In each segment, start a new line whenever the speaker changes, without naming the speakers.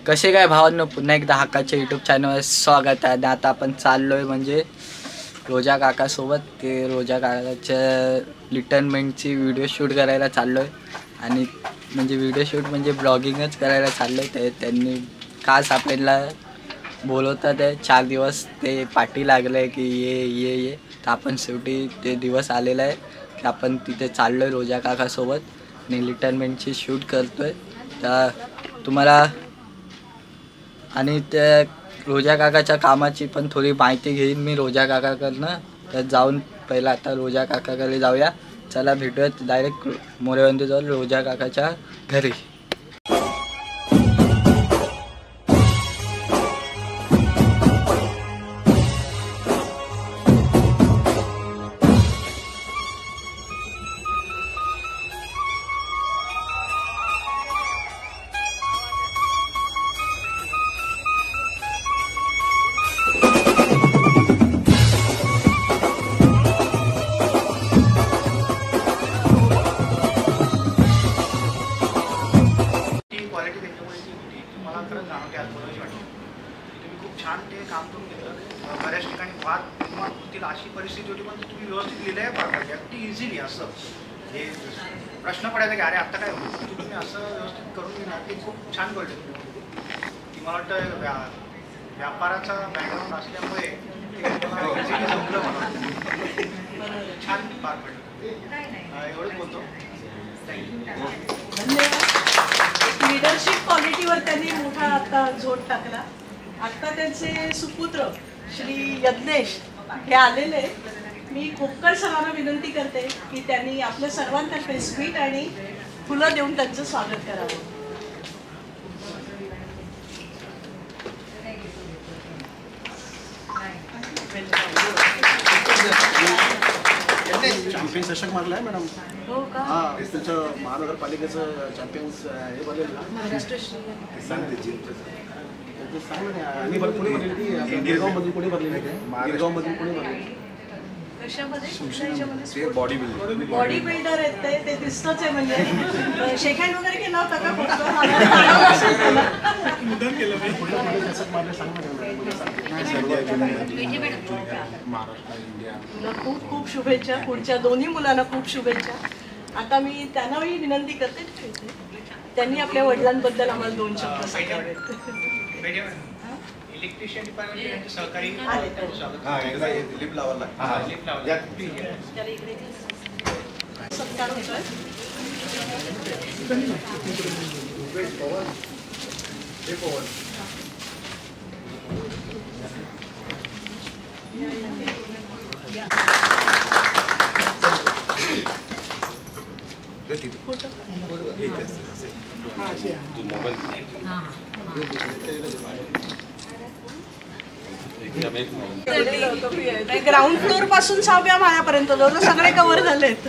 कसे काय भावांनो, पुन्हा एकदा हक्काच्या यूट्यूब चॅनलवर स्वागत आहे. आता आपण चाललोय म्हणजे रोजा काकासोबत ते रोजा काकाच्या रिटायरमेंटची व्हिडिओ शूट करायला चाललोय. आणि म्हणजे व्हिडिओ शूट म्हणजे ब्लॉगिंगच करायला चाललोय. ते त्यांनी खास आपल्याला बोलवतात आहे. 4 दिवस ते पाठी लागले की ये तर आपण शेवटी ते दिवस आलेला आहे की आपण तिथे चाललोय रोजा काकासोबत आणि रिटायरमेंटची शूट करतोय. तर तुम्हाला आणि त्या रोजा काकाच्या कामाची पण थोडी माहिती घेईन मी रोजा काकाकडनं. तर जाऊन पहिला आता रोजा काकाकडे जाऊया. चला भेटूयात डायरेक्ट मोरेबंदी जाऊन रोजा काकाच्या घरी.
छान ते काम करून घेतलं. बऱ्याच ठिकाणी वाद निर्माण होतील अशी परिस्थिती होती, पण तुम्ही व्यवस्थित लिहिलं आहे पाहता अगदी इझिली. असं हे प्रश्न पडायचा की अरे आत्ता काय होतं, तुम्ही असं व्यवस्थित करून घेणार ते खूप छान कळलं. की मला वाटतं व्यापाराचा बॅकग्राऊंड असल्यामुळे छान पार पडलं. एवढंच बोलतो.
लीडरशिप क्वालिटीवर त्यांनी मोठा आता जोड टाकला. आता त्यांचे सुपुत्र श्री यज्ञेश हे आलेले. मी खोपकर सरांना विनंती करते की त्यांनी आपल्या सर्वांतर्फे स्वीट आणि फुलं देऊन त्यांचं स्वागत करावं.
चॅम्पियन चषक मारलाय मॅडम.
हो का?
त्यांचं महानगरपालिकेचं चॅम्पियन्स हे बनलेलं ना, चांगलं नाही. आणि कोणी भरलेली गिरगावमधून कोणी भरलेली ते गिरगावमधून कोणी भरलेली
कशामध्ये? बॉडी बिल्डर आहेत ते दिसतच आहे. म्हणजे शेखांड वगैरे केला होता का? खूप खूप शुभेच्छा. पुढच्या दोन्ही मुलांना खूप शुभेच्छा. आता मी त्यांनाही विनंती करते, त्यांनी आपल्या वडिलांबद्दल आम्हाला 2 शब्द सांगावेत.
इलेक्ट्रिशियन डिपार्टमेंट सहकारी
सत्कार होतोय. ग्राउंड फ्लोर पासून 6व्या माळ्यापर्यंत जवळ सगळे कव्हर झालेत.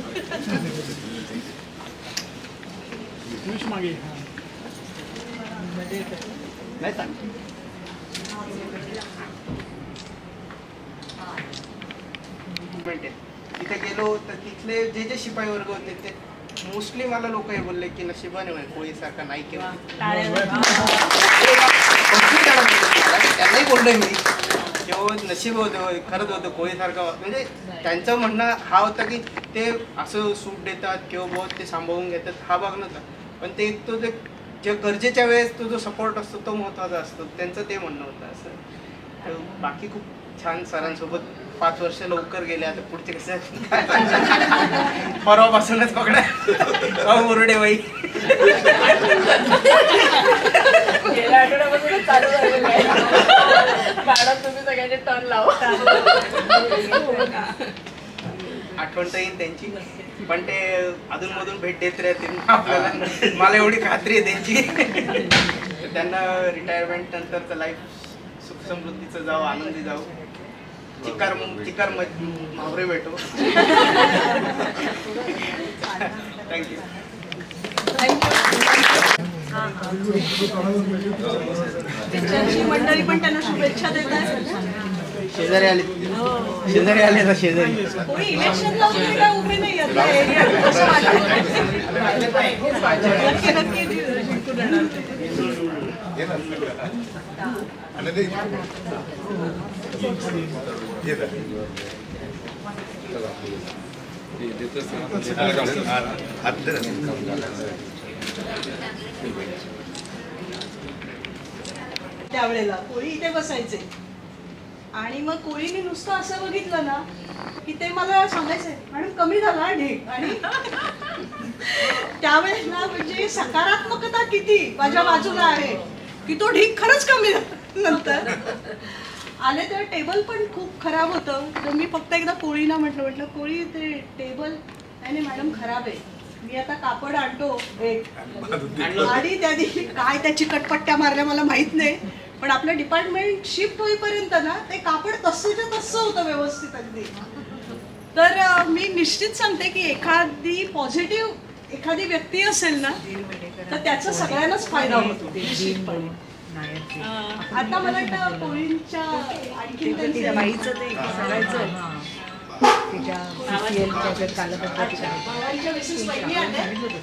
तिथे गेलो तर तिथले जे शिपाई वर्ग होते ते मोस्टली मला लोक हे बोलले की नशिबाने कोळीसारखा नाही केला. त्यांनाही बोललोय मी तेव्हा नशीब होतं, खरंच होतं कोळीसारखं. म्हणजे त्यांचं म्हणणं हा होता की ते असं सूट देतात किंवा बहुत ते सांभाळून घेतात हा भाग नव्हता, पण ते तो जे गरजेच्या वेळेस तो जो सपोर्ट असतो तो महत्त्वाचा असतो. त्यांचं ते म्हणणं होतं असं. बाकी खूप छान सरांसोबत 5 वर्ष लवकर गेले. आता पुढचे कसं परवापासूनच पकडा मुरडे बाई
गेल्या आठवड्यापासूनच चालू झालेलं आहे. मॅडम तुम्ही सगळ्यांचे टर्न लावा.
आठवण तर येईल त्यांची, पण ते अधूनमधून भेट देत राहतील आपल्याला. मला एवढी खात्री आहे त्यांची. त्यांना रिटायरमेंट नंतरचं लाईफ सुख समृद्धीचं जावं, आनंदी जावं. चिकार मावरे भेटो. थँक्यू.
मंडळी पण त्यांना शुभेच्छा देत आहेत.
शेजारी आले, शेजारी आले ना, शेजारी
कोणी इलेक्शनला उभे नाही आहेत या एरियात असं वाटतं. नक्की त्यावेळेला कोळी इथे बसायचे आणि मग कोळीने नुसतं असं बघितलं ना की ते मला सांगायचंय मॅडम कमी झाला ढीग. आणि त्यावेळेला म्हणजे सकारात्मकता किती माझ्या बाजूला आहे की तो ढीग खरंच कमी झाला. नंतर आले तर टेबल पण खूप खराब होतं. तर मी फक्त एकदा कोळीला म्हटलं कोळी ते टेबल नाही मॅडम खराब आहे, मी आता कापड आणतो एक. आणि त्यांनी काय त्या चिकटपट्ट्या मारल्या मला माहित नाही, पण आपलं डिपार्टमेंट शिफ्ट होईपर्यंत ना ते कापड तसंच्या तसं होतं व्यवस्थित अगदी. तर मी निश्चित सांगते की एखादी पॉझिटिव्ह एखादी व्यक्ती असेल ना तर त्याचा सगळ्यांनाच फायदा होतो निश्चितपणे. आता मला वाटतं कोळींच्या आणखी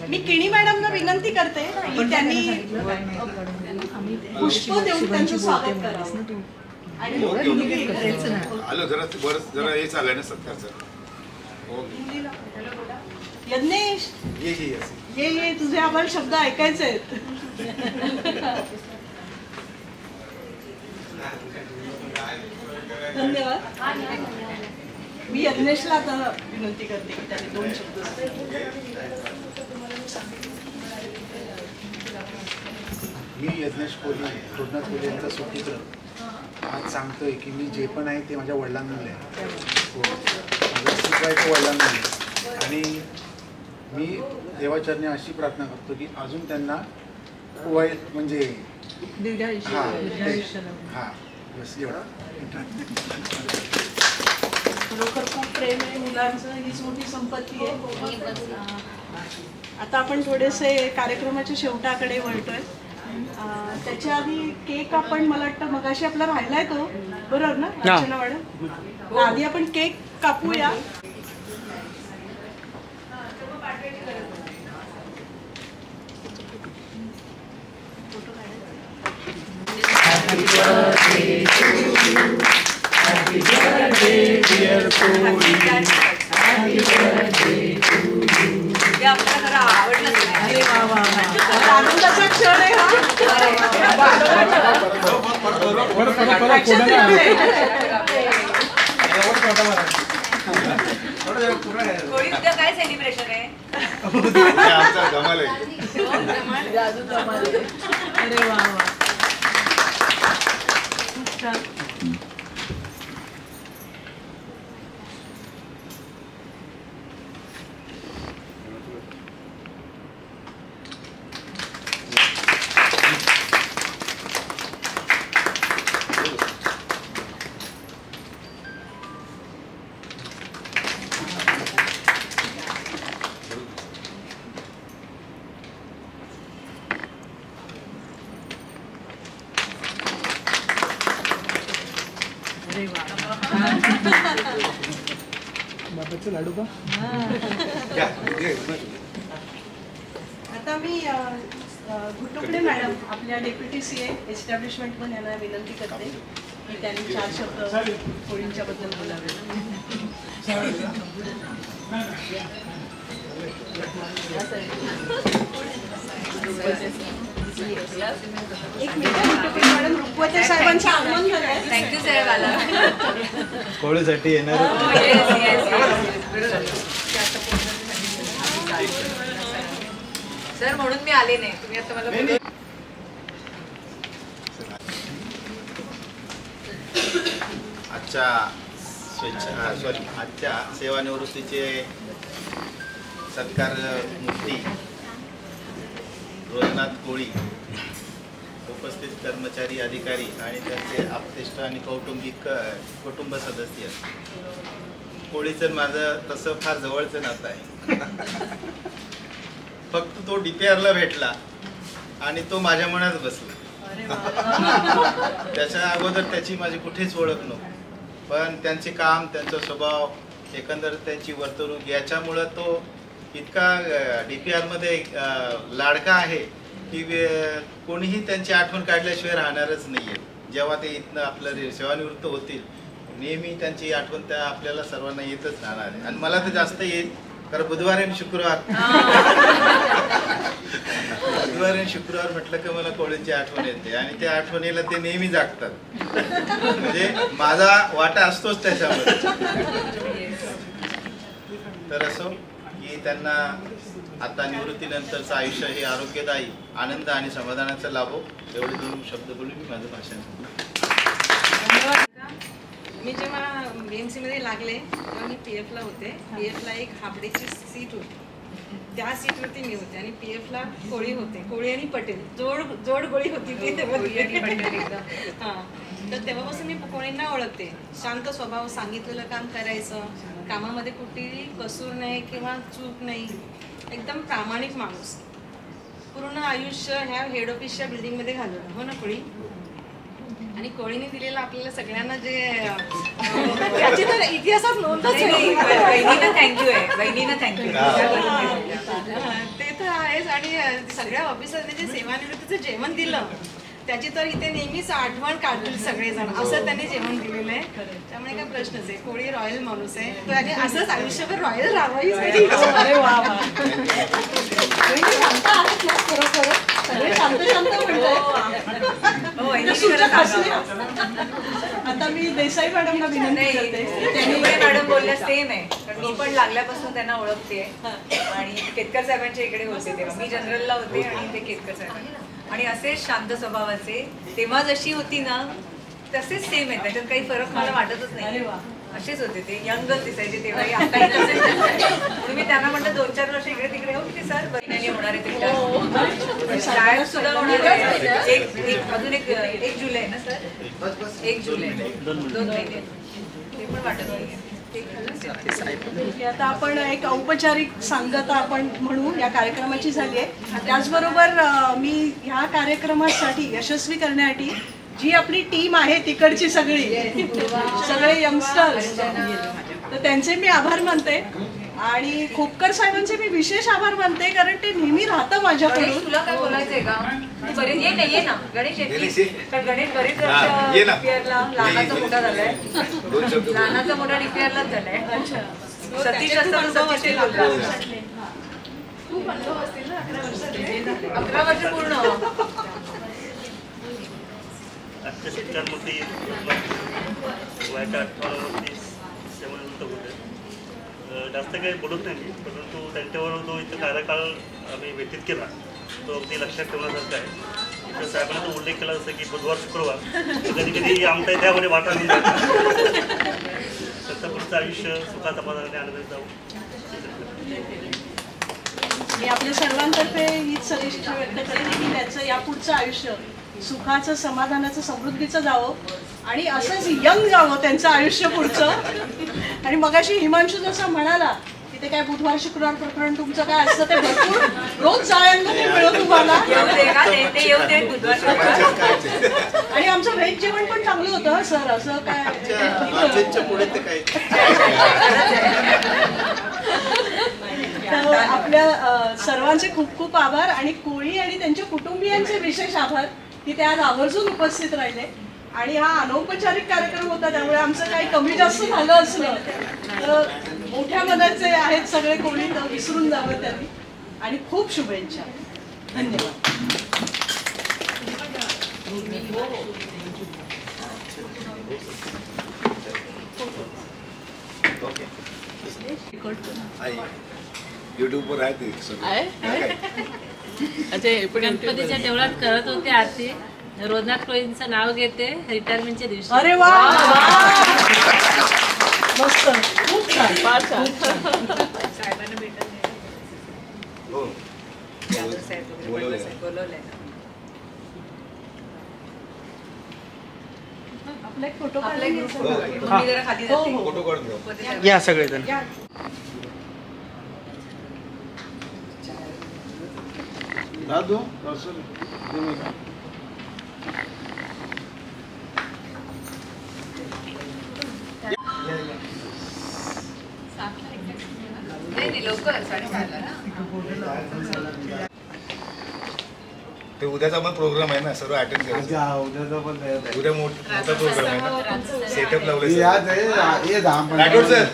मी किणी मॅडमना विनंती करते की त्यांनी पुष्प देऊन त्यांचं स्वागत करावं.
आलो जरा हे चाललंय ना सत्कारचं.
यज्ञेश ये तुझे आम्हाला शब्द ऐकायचे आहेत. धन्यवाद. मी यज्ञेशला आता विनंती करते की त्याने 2 शब्द.
मी यज्ञेश कोहली रुग्णाथ कोहली यांचा सुपुत्र आज सांगतोय की मी जे पण आहे ते माझ्या वडिलांमुळे आहे. माझं शिकवायचं वडिलांमुळे. आणि मी देवाचरणी अशी प्रार्थना करतो की अजून त्यांना वय म्हणजे हां बस एवढं.
खरोखर खूप प्रेम आहे मुलांचं, हीच मोठी संपत्ती आहे. आता आपण थोडेसे कार्यक्रमाच्या शेवटाकडे वळतोय. त्याच्या आधी केक आपण मला वाटतं मगाशी आपला राहिलाय तो बरोबर ना अर्चना मॅडम. आधी आपण cake कापूया.
Happy birthday, dear Koli. Happy birthday to you.
हे आपल्याला जरा आवडलं. अरे वा वा वा, आनंदाचा क्षण आहे हा.
कोळी उद्या काय सेलिब्रेशन आहे?
आमचा धमाल आहे.
जादू धमाल. अरे वा वा, खूप छान.
बाबाचं लाडू का?
आता मी घुटुकडे मॅडम आपल्या डेप्युटी CA एस्टॅब्लिशमेंट पण यांना विनंती करते की त्यांनी 4 शब्द कोळींच्या बद्दल बोलावे. एक मिनिट मॅडम, रुक्वते साहेबांचं आगमन झालंय.
थँक्यू साहेब आला.
कोळीसाठी येणार.
सर म्हणून मी आले नाही, तुम्ही आता मला बोलवलं.
आजच्या सेवानिवृत्तीचे सत्कार मुक्ती रोजनाथ कोळी, उपस्थित कर्मचारी अधिकारी आणि त्यांचे आप्तेष्ट आणि कुटुंब सदस्य. कोळीचं माझं तसं फार जवळचं नातं आहे. फक्त तो DPRला भेटला आणि तो माझ्या मनात बसला. त्याच्या अगोदर त्याची माझी कुठेच ओळख नव्हती, पण त्यांचे काम, त्यांचा स्वभाव, एकंदर त्यांची वर्तणूक याच्यामुळं तो इतका DPRमध्ये लाडका आहे की कोणीही त्यांची आठवण काढल्याशिवाय राहणारच नाहीये. जेव्हा ते इथनं आपलं सेवानिवृत्त होतील नेहमी त्यांची आठवण त्या आपल्याला सर्वांना येतच राहणार आहे. आणि मला तर जास्त येईल, कारण बुधवार आणि शुक्रवार म्हटलं की मला कोळींची आठवण येते आणि त्या आठवणीला ते नेहमी जागतात. म्हणजे माझा वाटा असतोच त्याच्यामध्ये. तर असो की त्यांना आता निवृत्तीनंतरचं आयुष्य हे आरोग्यदायी, आनंद आणि समाधानाचं लाभो, एवढे 2 शब्द बोलून मी माझं भाषण
धन्यवाद. मी जेव्हा BMC मध्ये लागले तेव्हा मी PF ला होते. PF ला एक हाबडेची सीट होती, त्या सीटवरती मी होते आणि PF ला कोळी होते, कोळी आणि पटेल जोड गोळी होती ती तेव्हा. हां, तर तेव्हापासून मी कोळींना ओळखते. शांत स्वभाव, सांगितलेलं काम करायचं, कामामध्ये कुठेही कसूर नाही किंवा चूक नाही, एकदम प्रामाणिक माणूस. पूर्ण आयुष्य ह्या हेड ऑफिसच्या बिल्डिंगमध्ये घालवलं, हो ना कोळी? आणि कोळीने दिलेलं आपल्याला सगळ्यांना जे त्याची तर इतिहासात नोंदच आहे.
बहिणीनं थँक्यू आहे, बहिणीनं थँक्यू.
ते तर आहेच. आणि सगळ्या ऑफिसरने जे सेवानिवृत्तीचं जेवण दिलं त्याची तर इथे नेहमीच आठवण काढतील सगळेजण. असं त्यांनी जेवण दिलेलं आहे, त्यामुळे काय प्रश्नच आहे. कोळी रॉयल माणूस आहे आणि असंच आयुष्यभर रॉयल राहावी.
अरे वा वा. शांत आहेत ना, खरोखर सगळे शांत शांत म्हणतात. आता मी देसाई मॅडमला विनंती करते.
मॅडम बोलल्या सेम आहे, कारण मी पण लागल्यापासून त्यांना ओळखते आणि केतकर साहेबांच्या इकडे होते तेव्हा मी जनरलला होते आणि ते केतकर साहेबांना. आणि असेच शांत स्वभावाचे तेव्हा जशी होती ना तसेच सेम आहे, त्याच्यात काही फरक मला वाटतच नाही. असेच होते ते, यंगच दिसायचे तेव्हाही, आताही तसेच दिसायचे. मी त्यांना म्हटलं 2-4 वर्ष इकडे तिकडे हो की सर बहिणी होणार आहे ते शाळेत सुद्धा होणार आहे. अजून 1 जुलै ना सर, 1 जुलै 2 महिने ते पण वाटत नाही.
आता आपण एक औपचारिक सांगता आपण म्हणू या कार्यक्रमाची झाली आहे. त्याचबरोबर मी ह्या कार्यक्रमासाठी यशस्वी करण्यासाठी जी आपली टीम आहे तिकडची सगळे यंगस्टर्स, तर त्यांचे मी आभार मानते. आणि खोपकर साहेबांचे मी विशेष आभार मानते, कारण ते नेहमी राहतं माझ्याकडून.
तुला काय बोलायचंय का? बरेच ये ना गणेश गणेश बरेच DPRला लहानाचा मोठा झालाय, लहानाचा मोठा DPRलाच झालाय. सतीश असं सतीश
खूप अनुभव असतील ना 11 वर्षाचे.
11 वर्ष पूर्ण.
शिक्षणमूर्ती वयाच्या 18 सेवानिवृत्त होते. जास्त काही बोलत नाही मी, परंतु त्यांच्यावर जो इथं कार्यकाळ आम्ही व्यतीत केला तो अगदी लक्षात ठेवण्यासारखा आहे. इथं साहेबांनी तो उल्लेख केला जसं की बुधवार शुक्रवार कधी कधी आमच्या त्यामध्ये वाटा घेऊन जातो. त्याचं पुढचं आयुष्य सुखात समाधानाने आनंदात जाऊ.
मी आपल्या सर्वांतर्फे हीच सदिच्छा व्यक्त करेन की त्याचं यापुढचं आयुष्य सुखाचं, समाधानाचं, समृद्धीचं जावं आणि असंच यंग जावं त्यांचं आयुष्य पुढचं. आणि मगाशी हिमांशू जसं म्हणाला की ते काय बुधवार शुक्रवार प्रकरण तुमचं काय असतं ते भरपूर रोज जायला ते मिळत तुम्हाला. आणि आमचं व्हेज जेवण पण चांगलं होतं सर, असं काय तर आपल्या सर्वांचे खूप खूप आभार. आणि कोळी आणि त्यांच्या कुटुंबियांचे विशेष आभार की ते आज आवर्जून उपस्थित राहिले. आणि हा अनौपचारिक कार्यक्रम होता, त्यामुळे आमचं काही कमी जास्त झालं असलं तर मोठ्या मनाचे आहेत सगळे कोळी, तर विसरून जावं त्यांनी. आणि खूप शुभेच्छा. धन्यवाद.
युट्यूबवर आहे ते
गणपतीच्या देवळात करत होते आरती. रोजनाथ कोळींचं नाव घेते रिटायरमेंटच्या दिवशी.
अरे वा, मस्त, खूप छान, फार छान.
साहेबांना भेटत बोलवलंय.
आपला एक फोटो
आपल्या ग्रुप जरा खाली जाते.
या सगळेजण.
दादू
नाही लवकर 6:30 ना.
ते उद्याचा पण प्रोग्राम आहे ना, सर्व अटेंड करायचं.
उद्याचा पण
उद्या मोठा प्रोग्राम आहे ना, सेटअप लावले
याद आहे ये धाम
राठोड सर.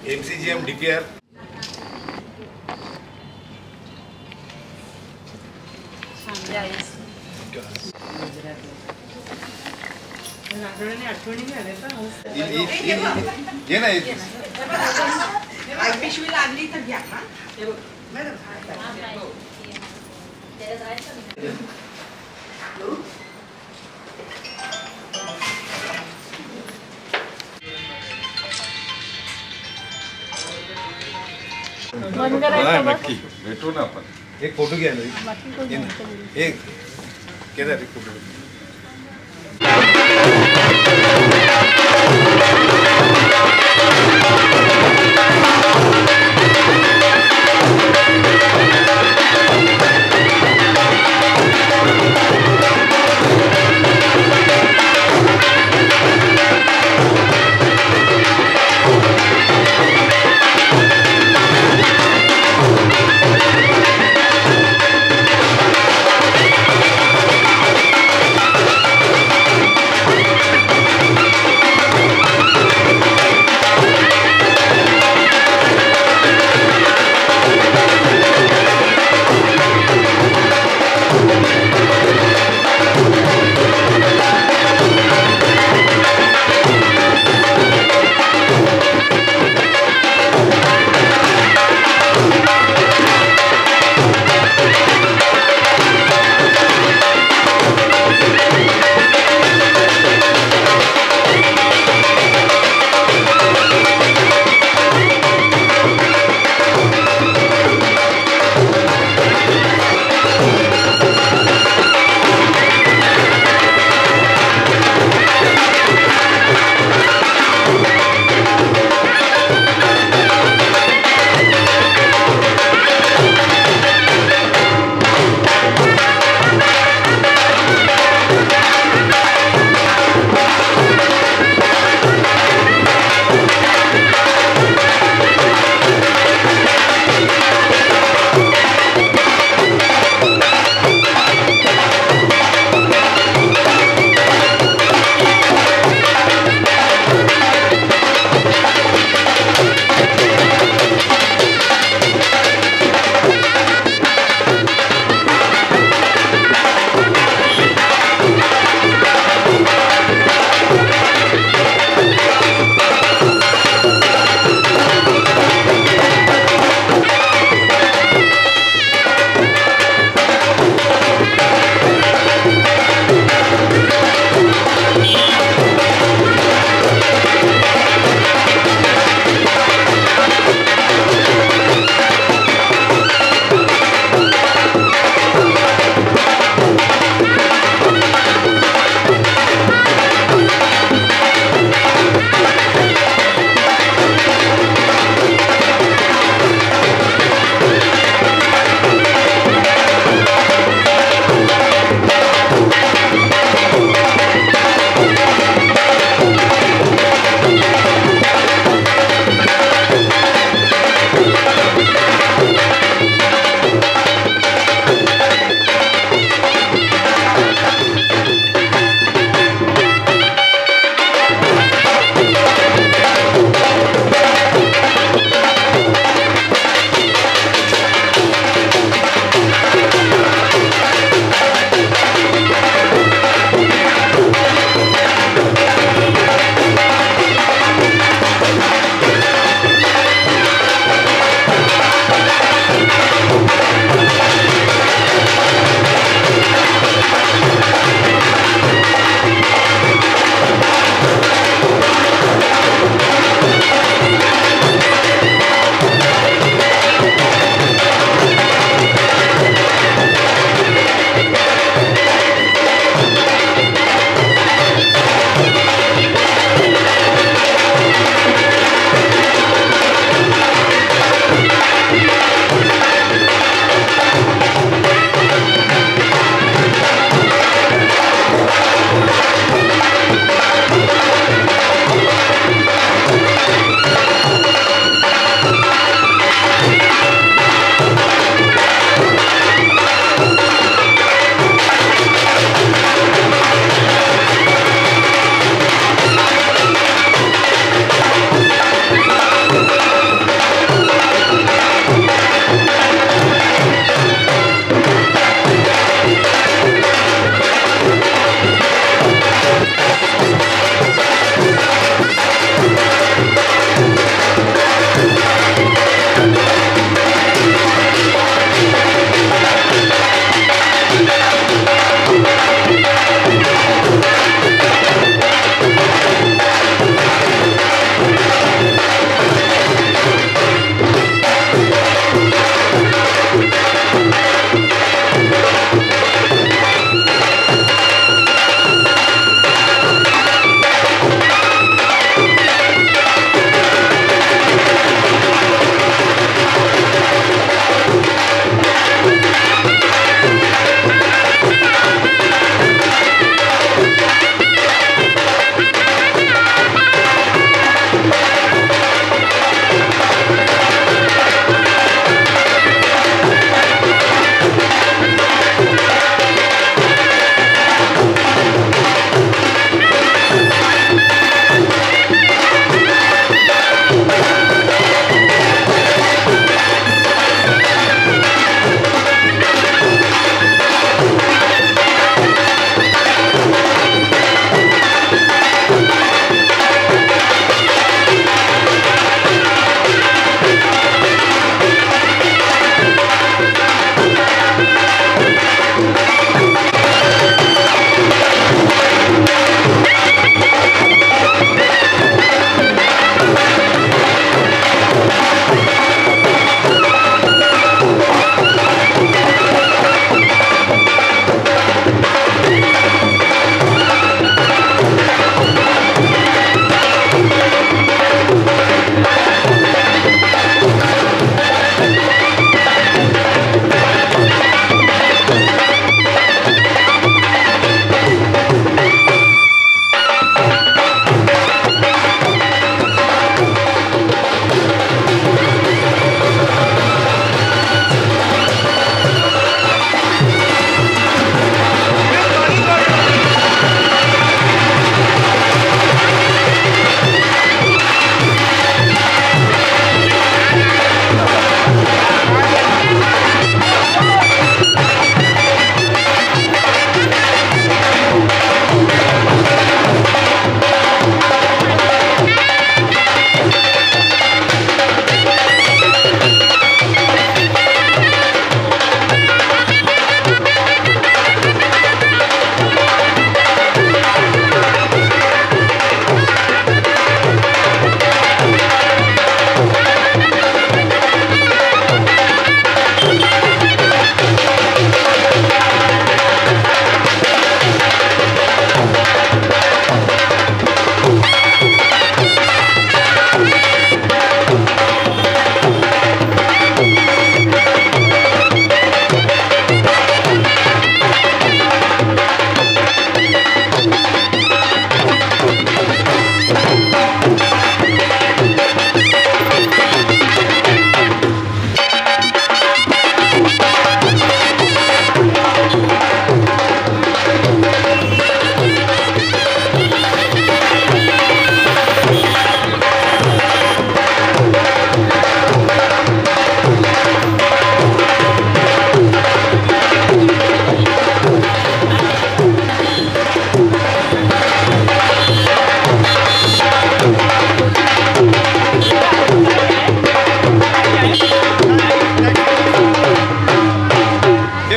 MCGM DPR ये ना
पिशवीला आणली तर घ्या ना.
नक्की भेटू ना आपण. एक फोटो घ्या ना. एक केदार एक फोटो.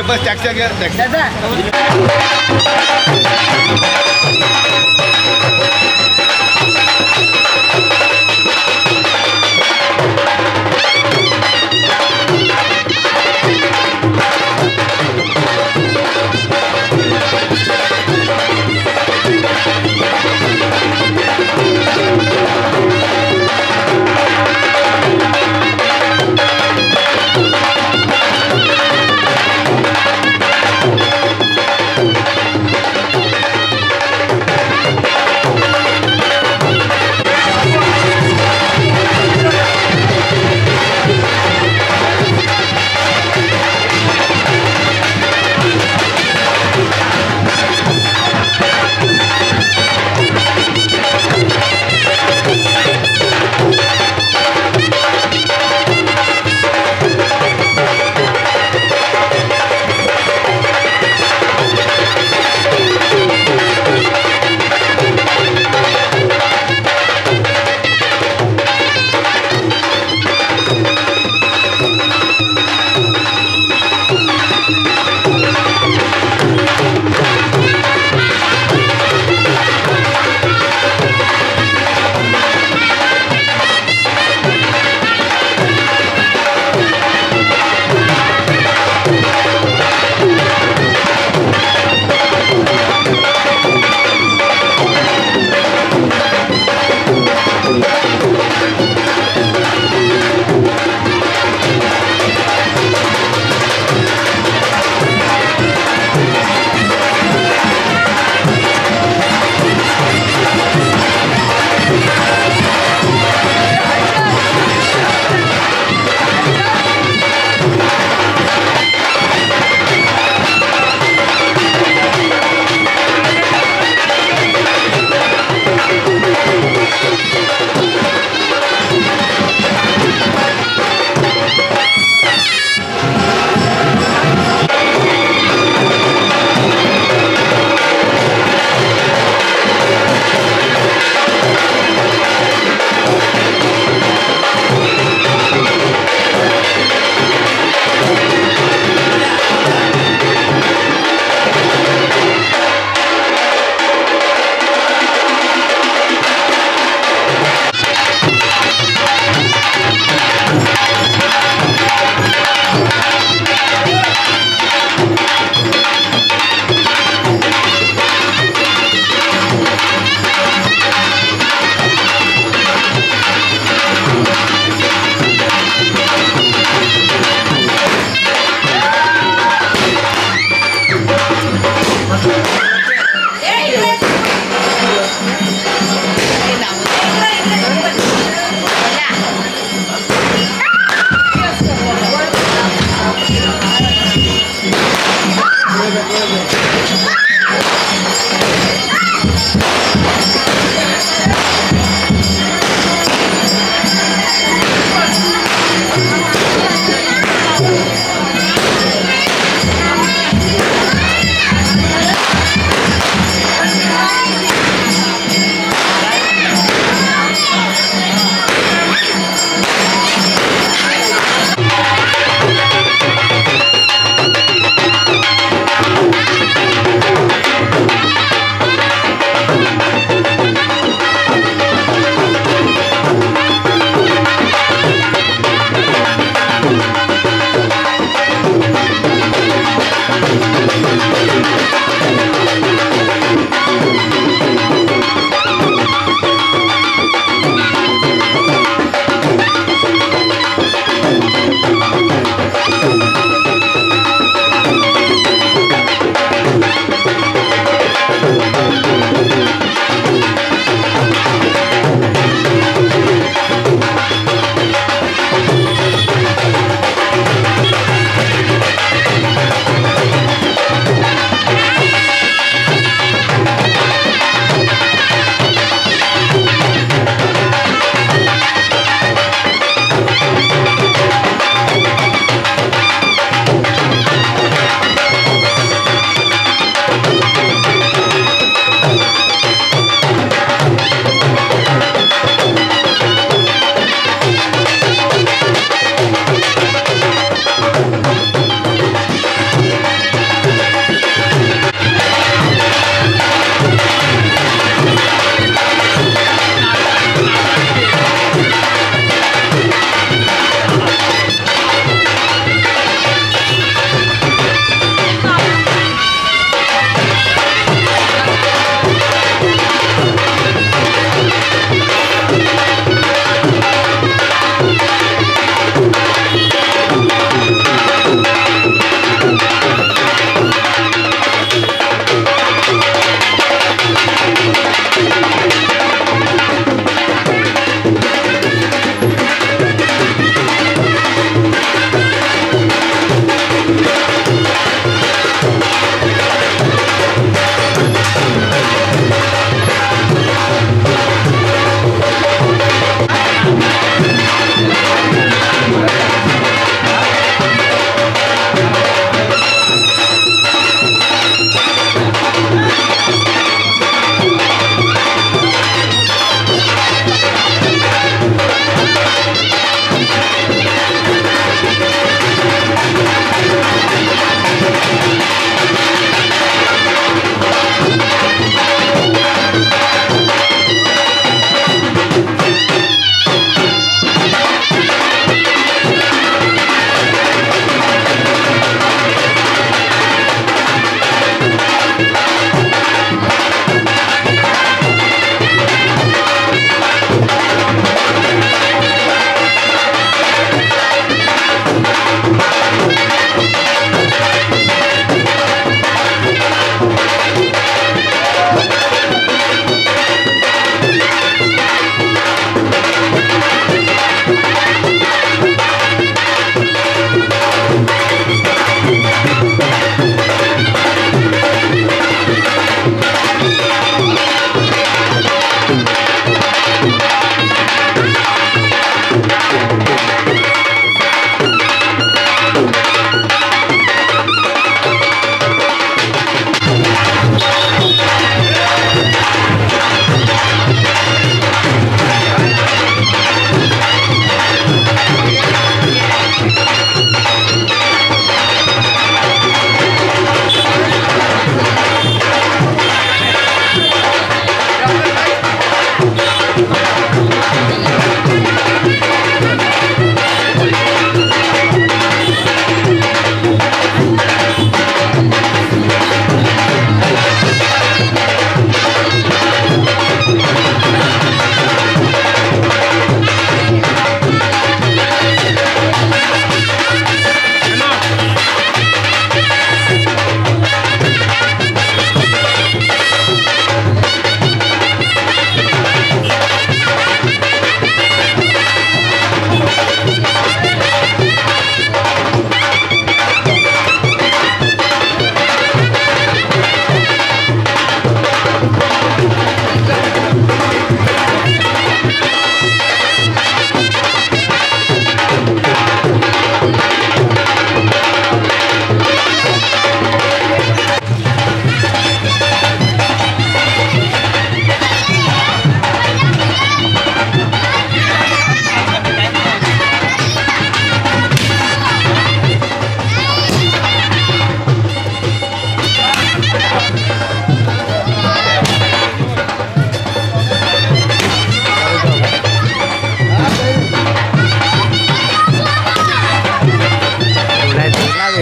बस टॅक्सी घ्या taxi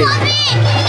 Thank you.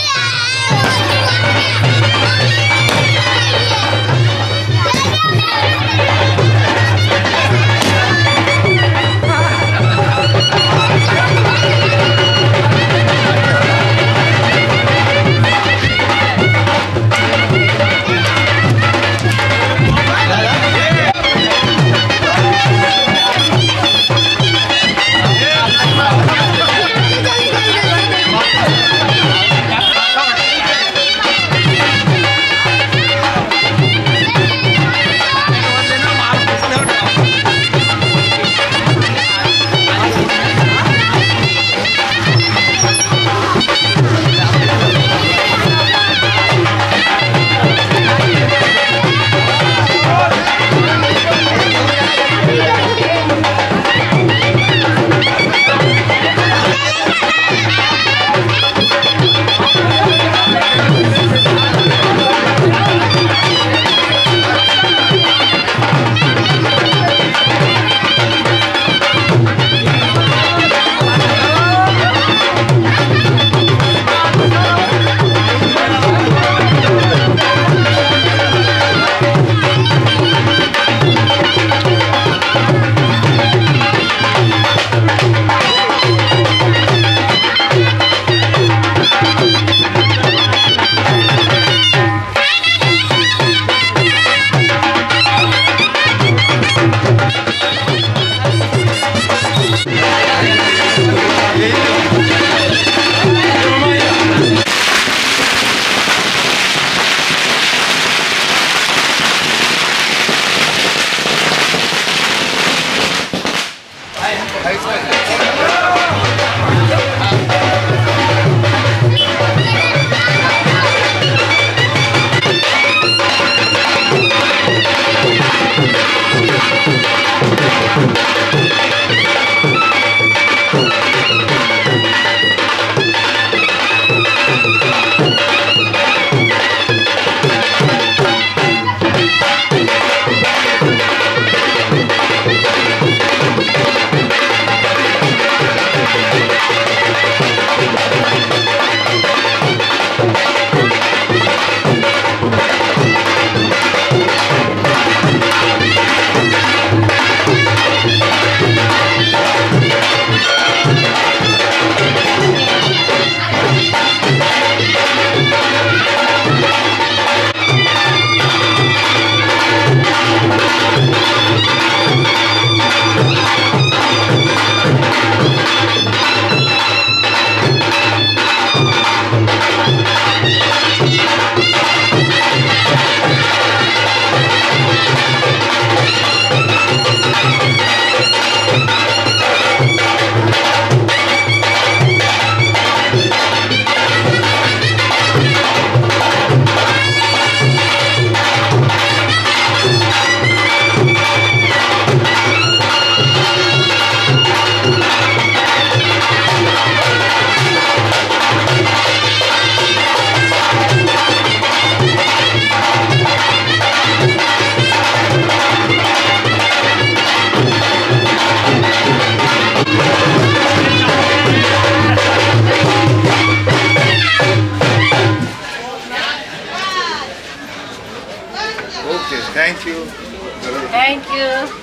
Thank you.